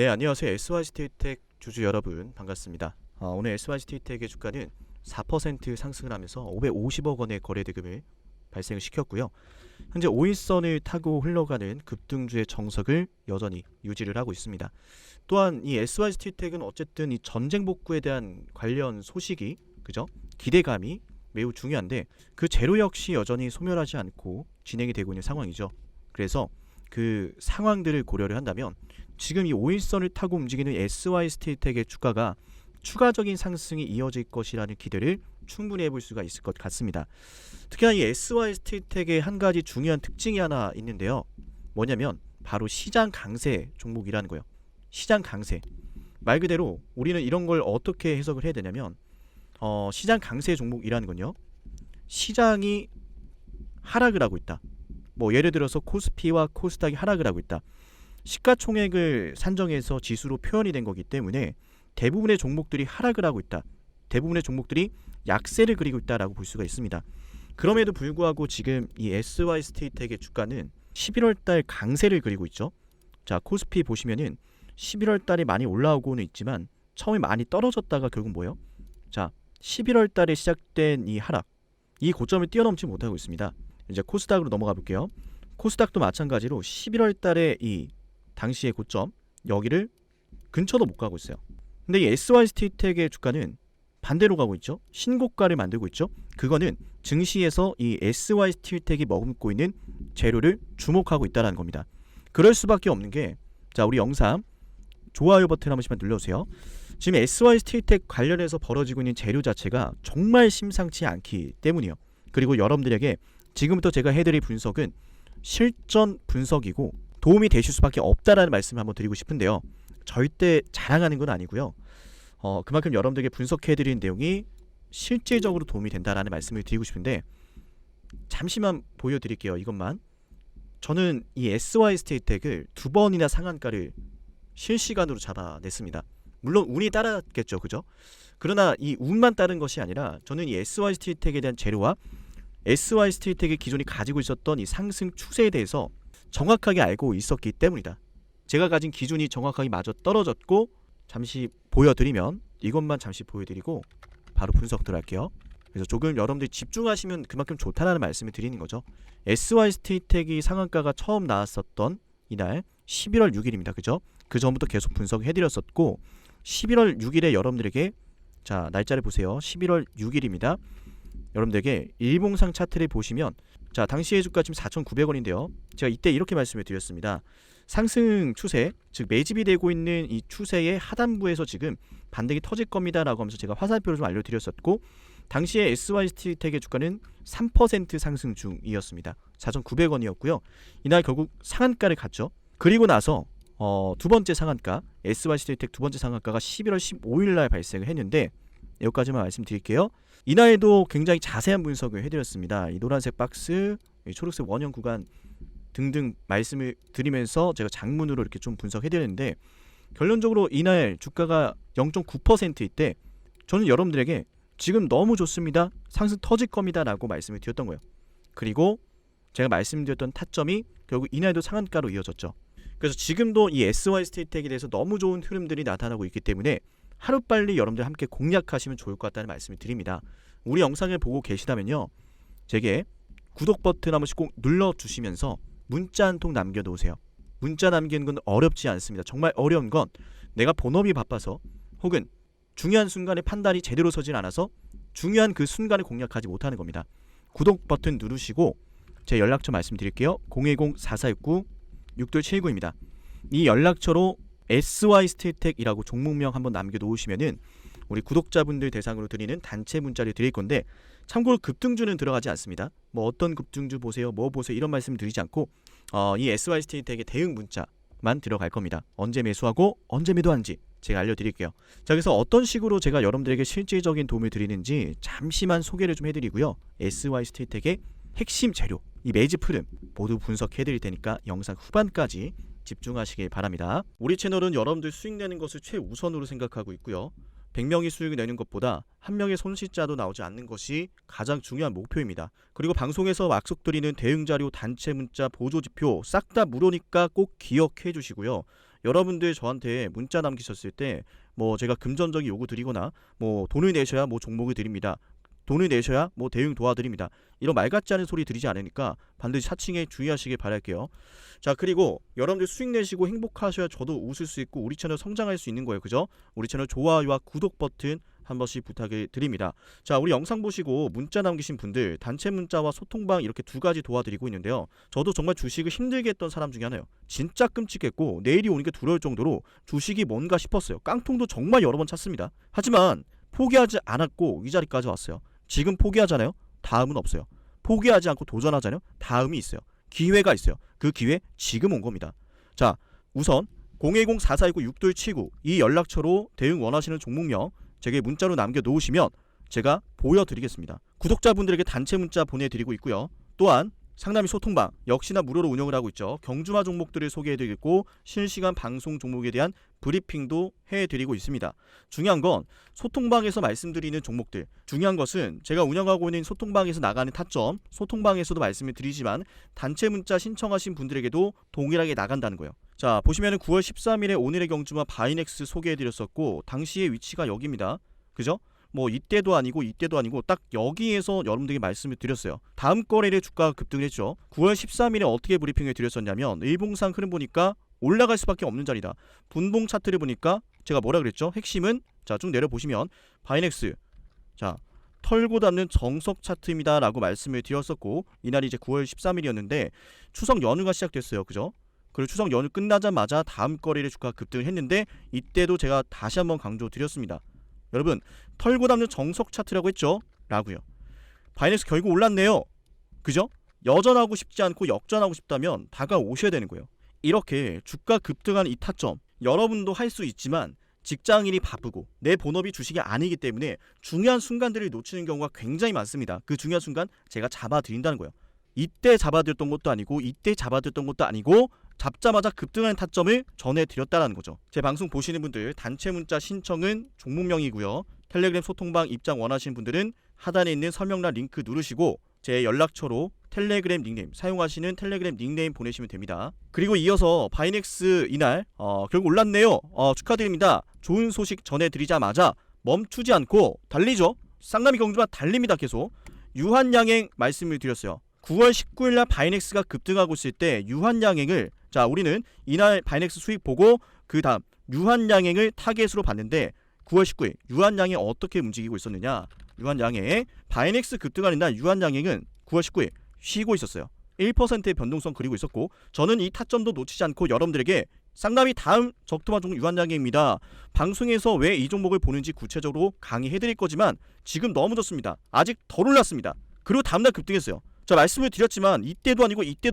네, 안녕하세요. SY스테이텍 주주 여러분 반갑습니다. 오늘 SY스테이텍의 주가는 4% 상승을 하면서 550억 원의 거래 대금을 발생을 시켰고요. 현재 5일선을 타고 흘러가는 급등주의 정석을 여전히 유지를 하고 있습니다. 또한 이 SY스테이텍은 어쨌든 이 전쟁 복구에 대한 관련 소식이 그죠? 기대감이 매우 중요한데 그 재료 역시 여전히 소멸하지 않고 진행이 되고 있는 상황이죠. 그래서 그 상황들을 고려를 한다면 지금 이 5일선을 타고 움직이는 SY스테이텍의 주가가 추가적인 상승이 이어질 것이라는 기대를 충분히 해볼 수가 있을 것 같습니다. 특히나 이 SY스테이텍의 한 가지 중요한 특징이 하나 있는데요. 뭐냐면 바로 시장 강세 종목이라는 거예요. 시장 강세. 말 그대로 우리는 이런 걸 어떻게 해석을 해야 되냐면 시장 강세 종목이라는 건요. 시장이 하락을 하고 있다. 뭐 예를 들어서 코스피와 코스닥이 하락을 하고 있다. 시가총액을 산정해서 지수로 표현이 된 거기 때문에 대부분의 종목들이 하락을 하고 있다. 대부분의 종목들이 약세를 그리고 있다라고 볼 수가 있습니다. 그럼에도 불구하고 지금 이 SY스테이텍의 주가는 11월 달 강세를 그리고 있죠. 자, 코스피 보시면은 11월 달에 많이 올라오고는 있지만 처음에 많이 떨어졌다가 결국 뭐예요? 자, 11월 달에 시작된 이 하락, 이 고점을 뛰어넘지 못하고 있습니다. 이제 코스닥으로 넘어가 볼게요. 코스닥도 마찬가지로 11월 달에 이 당시의 고점 여기를 근처도 못 가고 있어요. 근데 이 SY스테이텍의 주가는 반대로 가고 있죠. 신고가를 만들고 있죠. 그거는 증시에서 이 SY스테이텍이 머금고 있는 재료를 주목하고 있다는 겁니다. 그럴 수밖에 없는 게, 자, 우리 영상 좋아요 버튼 한 번씩만 눌러주세요. 지금 SY스테이텍 관련해서 벌어지고 있는 재료 자체가 정말 심상치 않기 때문이에요. 그리고 여러분들에게 지금부터 제가 해드릴 분석은 실전 분석이고 도움이 되실 수밖에 없다라는 말씀을 한번 드리고 싶은데요. 절대 자랑하는 건 아니고요. 그만큼 여러분들에게 분석해드리는 내용이 실질적으로 도움이 된다라는 말씀을 드리고 싶은데 잠시만 보여드릴게요. 이것만. 저는 이 SY스테이텍을 2번이나 상한가를 실시간으로 잡아냈습니다. 물론 운이 따랐겠죠. 그죠? 그러나 이 운만 따른 것이 아니라 저는 이 SY스테이텍에 대한 재료와 SY스테이텍이 기존에 가지고 있었던 이 상승 추세에 대해서 정확하게 알고 있었기 때문이다. 제가 가진 기준이 정확하게 맞아 떨어졌고, 잠시 보여드리면 이것만 잠시 보여드리고 바로 분석 들어갈게요. 그래서 조금 여러분들이 집중하시면 그만큼 좋다라는 말씀을 드리는 거죠. SY스테이텍이 상한가가 처음 나왔었던 이날 11월 6일입니다. 그죠? 그 전부터 계속 분석해드렸었고 11월 6일에 여러분들에게, 자, 날짜를 보세요. 11월 6일입니다. 여러분들에게 일봉상 차트를 보시면, 자, 당시의 주가 지금 4,900원인데요. 제가 이때 이렇게 말씀을 드렸습니다. 상승 추세, 즉 매집이 되고 있는 이 추세의 하단부에서 지금 반등이 터질 겁니다 라고 하면서 제가 화살표를 좀 알려드렸었고, 당시에 SY스테이텍의 주가는 3% 상승 중이었습니다. 4,900원이었고요. 이날 결국 상한가를 갔죠. 그리고 나서 두 번째 상한가, SY스테이텍 두 번째 상한가가 11월 15일 날 발생을 했는데, 여기까지만 말씀드릴게요. 이날에도 굉장히 자세한 분석을 해드렸습니다. 이 노란색 박스, 이 초록색 원형 구간 등등 말씀을 드리면서 제가 장문으로 이렇게 좀 분석해드렸는데, 결론적으로 이날 주가가 0.9%일 때 저는 여러분들에게 지금 너무 좋습니다, 상승 터질 겁니다 라고 말씀을 드렸던 거예요. 그리고 제가 말씀드렸던 타점이 결국 이날도 상한가로 이어졌죠. 그래서 지금도 이 SY스테이텍에 대해서 너무 좋은 흐름들이 나타나고 있기 때문에 하루빨리 여러분들 함께 공략하시면 좋을 것 같다는 말씀을 드립니다. 우리 영상을 보고 계시다면요, 제게 구독 버튼 한 번씩 꼭 눌러주시면서 문자 한 통 남겨놓으세요. 문자 남기는 건 어렵지 않습니다. 정말 어려운 건 내가 본업이 바빠서 혹은 중요한 순간에 판단이 제대로 서질 않아서 중요한 그 순간을 공략하지 못하는 겁니다. 구독 버튼 누르시고 제 연락처 말씀드릴게요. 010-4469-6279입니다. 이 연락처로 SY스테이텍이라고 종목명 한번 남겨놓으시면은 우리 구독자분들 대상으로 드리는 단체 문자를 드릴 건데, 참고로 급등주는 들어가지 않습니다. 뭐 어떤 급등주 보세요, 뭐 보세요 이런 말씀 드리지 않고 이 SY스테이텍의 대응 문자만 들어갈 겁니다. 언제 매수하고 언제 매도하는지 제가 알려드릴게요. 자, 그래서 어떤 식으로 제가 여러분들에게 실질적인 도움을 드리는지 잠시만 소개를 좀 해드리고요. SY스테이텍의 핵심 재료, 이 매집 흐름 모두 분석해드릴 테니까 영상 후반까지 집중하시길 바랍니다. 우리 채널은 여러분들 수익 내는 것을 최우선으로 생각하고 있고요. 100명이 수익을 내는 것보다 한 명의 손실자도 나오지 않는 것이 가장 중요한 목표입니다. 그리고 방송에서 약속드리는 대응자료, 단체 문자, 보조지표 싹 다 무료니까 꼭 기억해 주시고요. 여러분들 저한테 문자 남기셨을 때 뭐 제가 금전적인 요구 드리거나 뭐 돈을 내셔야 뭐 종목을 드립니다. 돈을 내셔야 뭐 대응 도와드립니다. 이런 말 같지 않은 소리 드리지 않으니까 반드시 사칭에 주의하시길 바랄게요. 자, 그리고 여러분들 수익 내시고 행복하셔야 저도 웃을 수 있고 우리 채널 성장할 수 있는 거예요. 그죠? 우리 채널 좋아요와 구독 버튼 한 번씩 부탁을 드립니다. 자, 우리 영상 보시고 문자 남기신 분들 단체 문자와 소통방 이렇게 두 가지 도와드리고 있는데요. 저도 정말 주식을 힘들게 했던 사람 중에 하나예요. 진짜 끔찍했고 내일이 오는 게 두려울 정도로 주식이 뭔가 싶었어요. 깡통도 정말 여러 번 찼습니다. 하지만 포기하지 않았고 이 자리까지 왔어요. 지금 포기하잖아요. 다음은 없어요. 포기하지 않고 도전하잖아요. 다음이 있어요. 기회가 있어요. 그 기회 지금 온 겁니다. 자, 우선 010-4429-6279 이 연락처로 대응 원하시는 종목명 제게 문자로 남겨놓으시면 제가 보여드리겠습니다. 구독자분들에게 단체 문자 보내드리고 있고요. 또한 상담이 소통방 역시나 무료로 운영을 하고 있죠. 경주마 종목들을 소개해드리고 실시간 방송 종목에 대한 브리핑도 해드리고 있습니다. 중요한 건 소통방에서 말씀드리는 종목들, 중요한 것은 제가 운영하고 있는 소통방에서 나가는 타점, 소통방에서도 말씀을 드리지만 단체 문자 신청하신 분들에게도 동일하게 나간다는 거예요. 자, 보시면은 9월 13일에 오늘의 경주마 바이넥스 소개해드렸었고 당시의 위치가 여기입니다. 그죠? 뭐 이때도 아니고 딱 여기에서 여러분들에게 말씀을 드렸어요. 다음 거래일에 주가가 급등을 했죠. 9월 13일에 어떻게 브리핑을 드렸었냐면 일봉상 흐름 보니까 올라갈 수밖에 없는 자리다. 분봉 차트를 보니까 제가 뭐라 그랬죠? 핵심은 자, 쭉 내려보시면 바이넥스 자, 털고 담는 정석 차트입니다 라고 말씀을 드렸었고 이날이 이제 9월 13일이었는데 추석 연휴가 시작됐어요. 그죠? 그리고 추석 연휴 끝나자마자 다음 거래일에 주가가 급등을 했는데 이때도 제가 다시 한번 강조드렸습니다. 여러분 털고 담는 정석 차트라고 했죠? 라고요. 바이넥스 결국 올랐네요. 그죠? 여전하고 싶지 않고 역전하고 싶다면 다가오셔야 되는 거예요. 이렇게 주가 급등한 이 타점 여러분도 할 수 있지만 직장인이 바쁘고 내 본업이 주식이 아니기 때문에 중요한 순간들을 놓치는 경우가 굉장히 많습니다. 그 중요한 순간 제가 잡아드린다는 거예요. 이때 잡아드렸던 것도 아니고 이때 잡아드렸던 것도 아니고 잡자마자 급등하는 타점을 전해드렸다는 거죠. 제 방송 보시는 분들 단체 문자 신청은 종목명이고요. 텔레그램 소통방 입장 원하시는 분들은 하단에 있는 설명란 링크 누르시고 제 연락처로 텔레그램 닉네임 사용하시는 텔레그램 닉네임 보내시면 됩니다. 그리고 이어서 바이넥스 이날 결국 올랐네요. 축하드립니다. 좋은 소식 전해드리자마자 멈추지 않고 달리죠. 쌍남이 경주마 달립니다. 계속 유한양행 말씀을 드렸어요. 9월 19일날 바이넥스가 급등하고 있을 때 유한양행을 자 우리는 이날 바이넥스 수익 보고 그 다음 유한양행을 타겟으로 봤는데 9월 19일 유한양행 어떻게 움직이고 있었느냐. 유한양행 바이넥스 급등하는 날 유한양행은 9월 19일 쉬고 있었어요. 1%의 변동성 그리고 있었고 저는 이 타점도 놓치지 않고 여러분들에게 쌍남이 다음 적토마 종목 유한양행입니다. 방송에서 왜 이 종목을 보는지 구체적으로 강의해드릴 거지만 지금 너무 좋습니다. 아직 덜 올랐습니다. 그리고 다음날 급등했어요. 자 말씀을 드렸지만 이때도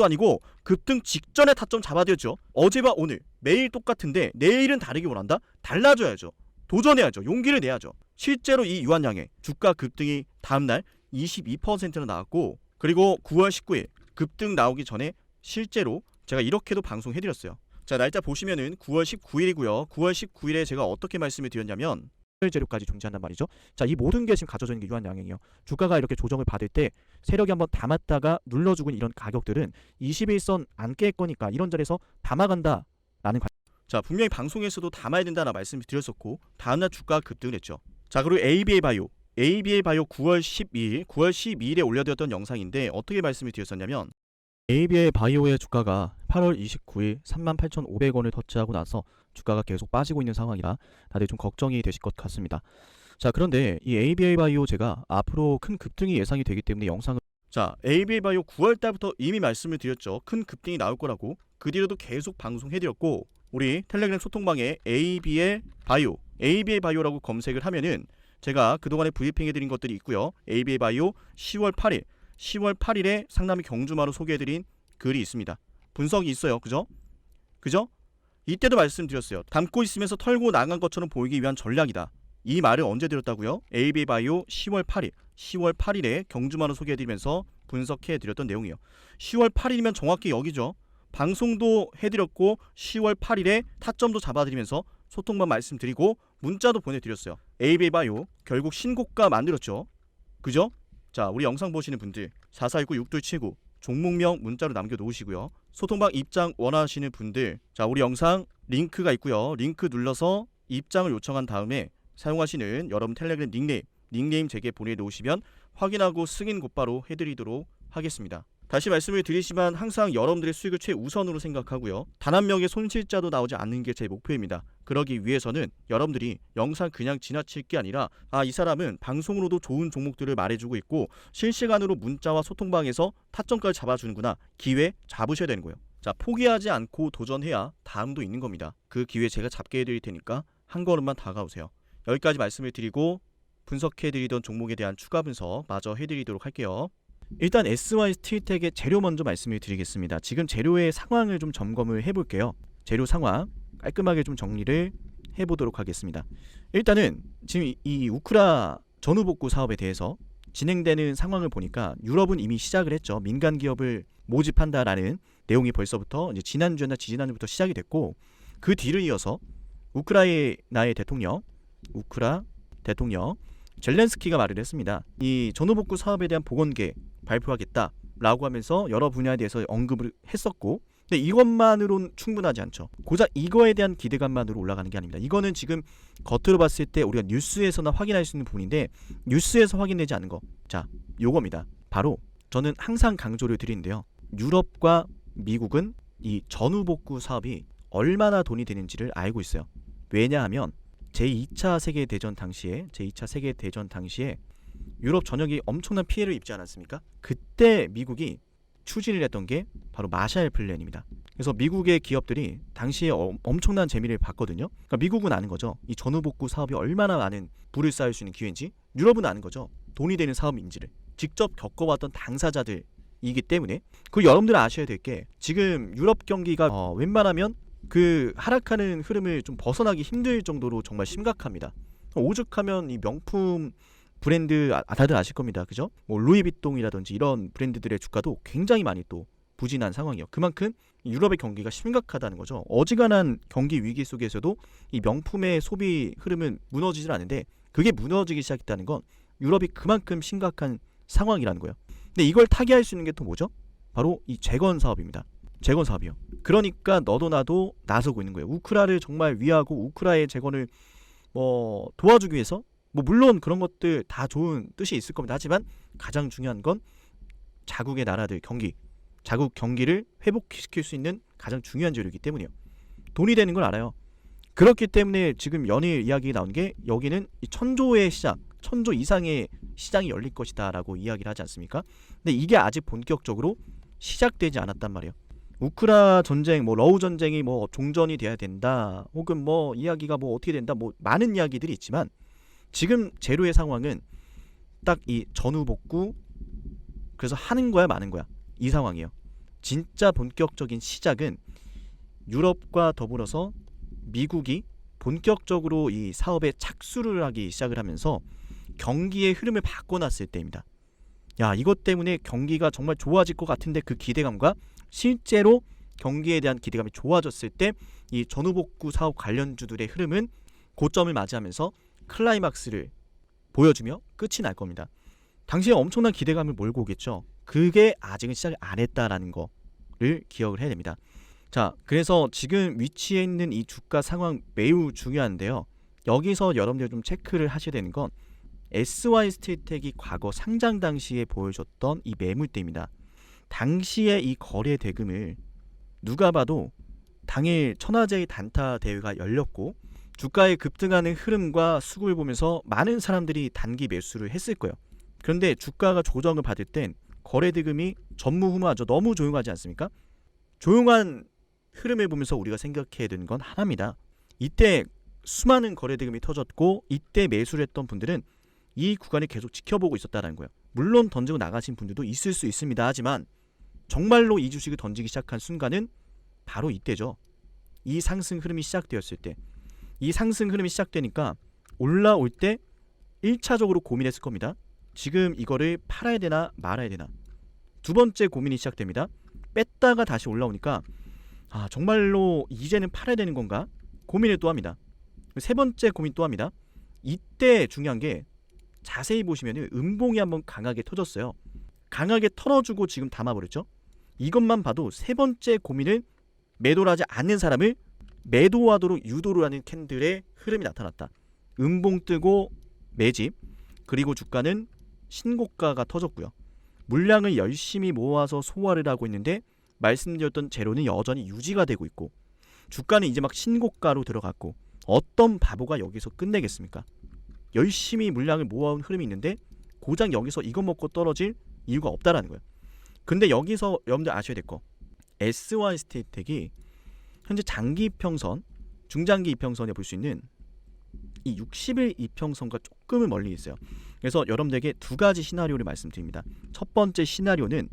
아니고 급등 직전에 타점 잡아드렸죠. 어제와 오늘 매일 똑같은데 내일은 다르게 원한다? 달라져야죠. 도전해야죠. 용기를 내야죠. 실제로 이 유한양행 주가 급등이 다음날 22%나 나왔고 그리고 9월 19일 급등 나오기 전에 실제로 제가 이렇게도 방송해드렸어요. 자 날짜 보시면은 9월 19일이고요. 9월 19일에 제가 어떻게 말씀을 드렸냐면 재료까지 존재한단 말이죠. 자, 이 모든 게 지금 갖춰져 있는 게 유한양행이에요. 주가가 이렇게 조정을 받을 때 세력이 한번 담았다가 눌러주고 이런 가격들은 21선 안 깰 거니까 이런 자리에서 담아간다라는 자 분명히 방송에서도 담아야 된다는 말씀을 드렸었고 다음날 주가가 급등을 했죠. 자 그리고 ABA 바이오 9월 12일에 올려드렸던 영상인데 어떻게 말씀을 드렸었냐면 ABA 바이오의 주가가 8월 29일 38,500원을 터치하고 나서 주가가 계속 빠지고 있는 상황이라 다들 좀 걱정이 되실 것 같습니다. 자 그런데 이 ABA 바이오 제가 앞으로 큰 급등이 예상이 되기 때문에 영상을 자 ABA 바이오 9월달부터 이미 말씀을 드렸죠. 큰 급등이 나올 거라고. 그 뒤로도 계속 방송해드렸고 우리 텔레그램 소통방에 ABA 바이오라고 검색을 하면은 제가 그동안에 브리핑 해드린 것들이 있고요. ABA 바이오 10월 8일에 상남이 경주마로 소개해드린 글이 있습니다. 분석이 있어요. 그죠? 이때도 말씀드렸어요. 담고 있으면서 털고 나간 것처럼 보이기 위한 전략이다. 이 말을 언제 드렸다고요? ABA 바이오 10월 8일에 경주마로 소개해드리면서 분석해드렸던 내용이에요. 10월 8일이면 정확히 여기죠. 방송도 해드렸고 10월 8일에 타점도 잡아드리면서 소통만 말씀드리고 문자도 보내드렸어요. ABA 바이오 결국 신고가 만들었죠. 그죠? 자 우리 영상 보시는 분들 4419-6279 종목명 문자로 남겨놓으시고요. 소통방 입장 원하시는 분들 자 우리 영상 링크가 있고요. 링크 눌러서 입장을 요청한 다음에 사용하시는 여러분 텔레그램 닉네임 제게 보내놓으시면 확인하고 승인 곧바로 해드리도록 하겠습니다. 다시 말씀을 드리지만 항상 여러분들의 수익을 최우선으로 생각하고요. 단 한 명의 손실자도 나오지 않는 게 제 목표입니다. 그러기 위해서는 여러분들이 영상 그냥 지나칠 게 아니라 이 사람은 방송으로도 좋은 종목들을 말해주고 있고 실시간으로 문자와 소통방에서 타점까지 잡아주는구나. 기회 잡으셔야 되는 거예요. 자, 포기하지 않고 도전해야 다음도 있는 겁니다. 그 기회 제가 잡게 해드릴 테니까 한 걸음만 다가오세요. 여기까지 말씀을 드리고 분석해드리던 종목에 대한 추가 분석 마저 해드리도록 할게요. 일단 SYT텍의 재료 먼저 말씀을 드리겠습니다. 지금 재료의 상황을 좀 점검을 해볼게요. 재료 상황 깔끔하게 좀 정리를 해보도록 하겠습니다. 일단은 지금 이 우크라 전후복구 사업에 대해서 진행되는 상황을 보니까 유럽은 이미 시작을 했죠. 민간 기업을 모집한다라는 내용이 벌써부터 이제 지난주나 지지난주부터 시작이 됐고, 그 뒤를 이어서 우크라이나의 대통령 젤렌스키가 말을 했습니다. 이 전후복구 사업에 대한 복원계 발표하겠다라고 하면서 여러 분야에 대해서 언급을 했었고, 근데 이것만으로는 충분하지 않죠. 고작 이거에 대한 기대감만으로 올라가는 게 아닙니다. 이거는 지금 겉으로 봤을 때 우리가 뉴스에서나 확인할 수 있는 부분인데, 뉴스에서 확인되지 않은 거, 자, 요겁니다. 바로 저는 항상 강조를 드리는데요. 유럽과 미국은 이 전후복구 사업이 얼마나 돈이 되는지를 알고 있어요. 왜냐하면 제2차 세계대전 당시에 유럽 전역이 엄청난 피해를 입지 않았습니까? 그때 미국이 추진을 했던 게 바로 마샬 플랜입니다. 그래서 미국의 기업들이 당시에 엄청난 재미를 봤거든요. 그러니까 미국은 아는 거죠. 이 전후복구 사업이 얼마나 많은 부를 쌓을 수 있는 기회인지, 유럽은 아는 거죠. 돈이 되는 사업인지를 직접 겪어봤던 당사자들이기 때문에. 그리고 여러분들은 아셔야 될 게, 지금 유럽 경기가 웬만하면 그 하락하는 흐름을 좀 벗어나기 힘들 정도로 정말 심각합니다. 오죽하면 이 명품 브랜드 다들 아실 겁니다. 그죠? 뭐 루이비통이라든지 이런 브랜드들의 주가도 굉장히 많이 또 부진한 상황이에요. 그만큼 유럽의 경기가 심각하다는 거죠. 어지간한 경기 위기 속에서도 이 명품의 소비 흐름은 무너지질 않는데, 그게 무너지기 시작했다는 건 유럽이 그만큼 심각한 상황이라는 거예요. 근데 이걸 타개할 수 있는 게 또 뭐죠? 바로 이 재건 사업입니다. 재건 사업이요. 그러니까 너도 나도 나서고 있는 거예요. 우크라를 정말 위하고 우크라의 재건을 도와주기 위해서, 물론 그런 것들 다 좋은 뜻이 있을 겁니다. 하지만 가장 중요한 건 자국의 나라들 자국 경기를 회복시킬 수 있는 가장 중요한 재료이기 때문이에요. 돈이 되는 걸 알아요. 그렇기 때문에 지금 연일 이야기가 나온 게, 여기는 이 천조의 시장, 천조 이상의 시장이 열릴 것이다 라고 이야기를 하지 않습니까? 근데 이게 아직 본격적으로 시작되지 않았단 말이에요. 우크라 전쟁, 러우 전쟁이 종전이 돼야 된다, 혹은 이야기가 어떻게 된다, 많은 이야기들이 있지만, 지금 재료의 상황은 딱 이 전후복구, 그래서 하는 거야 마는 거야, 이 상황이에요. 진짜 본격적인 시작은 유럽과 더불어서 미국이 본격적으로 이 사업에 착수를 하기 시작을 하면서 경기의 흐름을 바꿔놨을 때입니다. 이것 때문에 경기가 정말 좋아질 것 같은데, 그 기대감과 실제로 경기에 대한 기대감이 좋아졌을 때 이 전후복구 사업 관련주들의 흐름은 고점을 맞이하면서 클라이막스를 보여주며 끝이 날 겁니다. 당시에 엄청난 기대감을 몰고 오겠죠. 그게 아직은 시작을 안 했다라는 거를 기억을 해야 됩니다. 자, 그래서 지금 위치에 있는 이 주가 상황 매우 중요한데요. 여기서 여러분들 좀 체크를 하셔야 되는 건, SY스틸텍이 과거 상장 당시에 보여줬던 이 매물대입니다. 당시에 이 거래 대금을 누가 봐도 당일 천하제일 단타 대회가 열렸고 주가의 급등하는 흐름과 수급을 보면서 많은 사람들이 단기 매수를 했을 거예요. 그런데 주가가 조정을 받을 땐 거래 대금이 전무후무하죠. 너무 조용하지 않습니까? 조용한 흐름을 보면서 우리가 생각해야 되는 건 하나입니다. 이때 수많은 거래 대금이 터졌고, 이때 매수를 했던 분들은 이 구간을 계속 지켜보고 있었다는 거예요. 물론 던지고 나가신 분들도 있을 수 있습니다. 하지만 정말로 이 주식을 던지기 시작한 순간은 바로 이때죠. 이 상승 흐름이 시작되었을 때, 이 상승 흐름이 시작되니까 올라올 때 1차적으로 고민했을 겁니다. 지금 이거를 팔아야 되나 말아야 되나. 두 번째 고민이 시작됩니다. 뺐다가 다시 올라오니까 정말로 이제는 팔아야 되는 건가? 고민을 또 합니다. 세 번째 고민 또 합니다. 이때 중요한 게, 자세히 보시면 음봉이 한번 강하게 터졌어요. 강하게 털어주고 지금 담아버렸죠. 이것만 봐도 세 번째 고민을 매도를 하지 않는 사람을 매도하도록 유도를 하는 캔들의 흐름이 나타났다. 음봉 뜨고 매집, 그리고 주가는 신고가가 터졌고요. 물량을 열심히 모아서 소화를 하고 있는데 말씀드렸던 재료는 여전히 유지가 되고 있고 주가는 이제 막 신고가로 들어갔고 어떤 바보가 여기서 끝내겠습니까? 열심히 물량을 모아온 흐름이 있는데 고작 여기서 이거 먹고 떨어질 이유가 없다라는 거예요. 근데 여기서 여러분들 아셔야 될 거, SY스테이텍이 현재 장기 이평선, 중장기 이평선에 볼 수 있는 이 60일 이평선과 조금은 멀리 있어요. 그래서 여러분들에게 두 가지 시나리오를 말씀드립니다. 첫 번째 시나리오는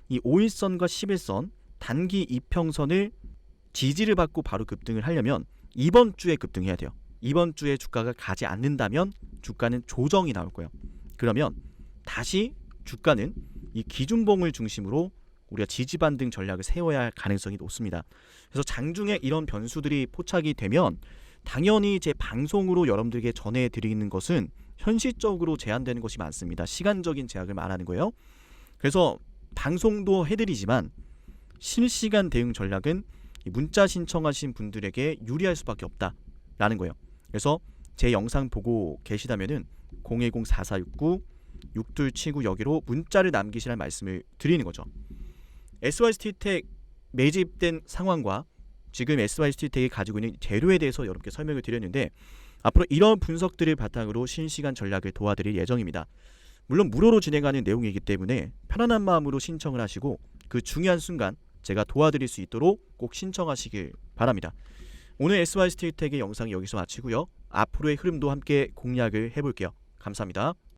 이 5일선과 11선 단기 이평선을 지지를 받고 바로 급등을 하려면 이번 주에 급등해야 돼요. 이번 주에 주가가 가지 않는다면 주가는 조정이 나올 거예요. 그러면 다시 주가는 이 기준봉을 중심으로 우리가 지지 반등 전략을 세워야 할 가능성이 높습니다. 그래서 장중에 이런 변수들이 포착이 되면 당연히 제 방송으로 여러분들에게 전해드리는 것은 현실적으로 제한되는 것이 많습니다. 시간적인 제약을 말하는 거예요. 그래서 방송도 해드리지만 실시간 대응 전략은 문자 신청하신 분들에게 유리할 수밖에 없다라는 거예요. 그래서 제 영상 보고 계시다면은 010-4469-6279 여기로 문자를 남기시라는 말씀을 드리는 거죠. SY스테이텍 매집된 상황과 지금 SY스테이텍이 가지고 있는 재료에 대해서 여러분께 설명을 드렸는데 앞으로 이런 분석들을 바탕으로 실시간 전략을 도와드릴 예정입니다. 물론 무료로 진행하는 내용이기 때문에 편안한 마음으로 신청을 하시고 그 중요한 순간 제가 도와드릴 수 있도록 꼭 신청하시길 바랍니다. 오늘 SY스테이텍의 영상 여기서 마치고요. 앞으로의 흐름도 함께 공략을 해볼게요. 감사합니다.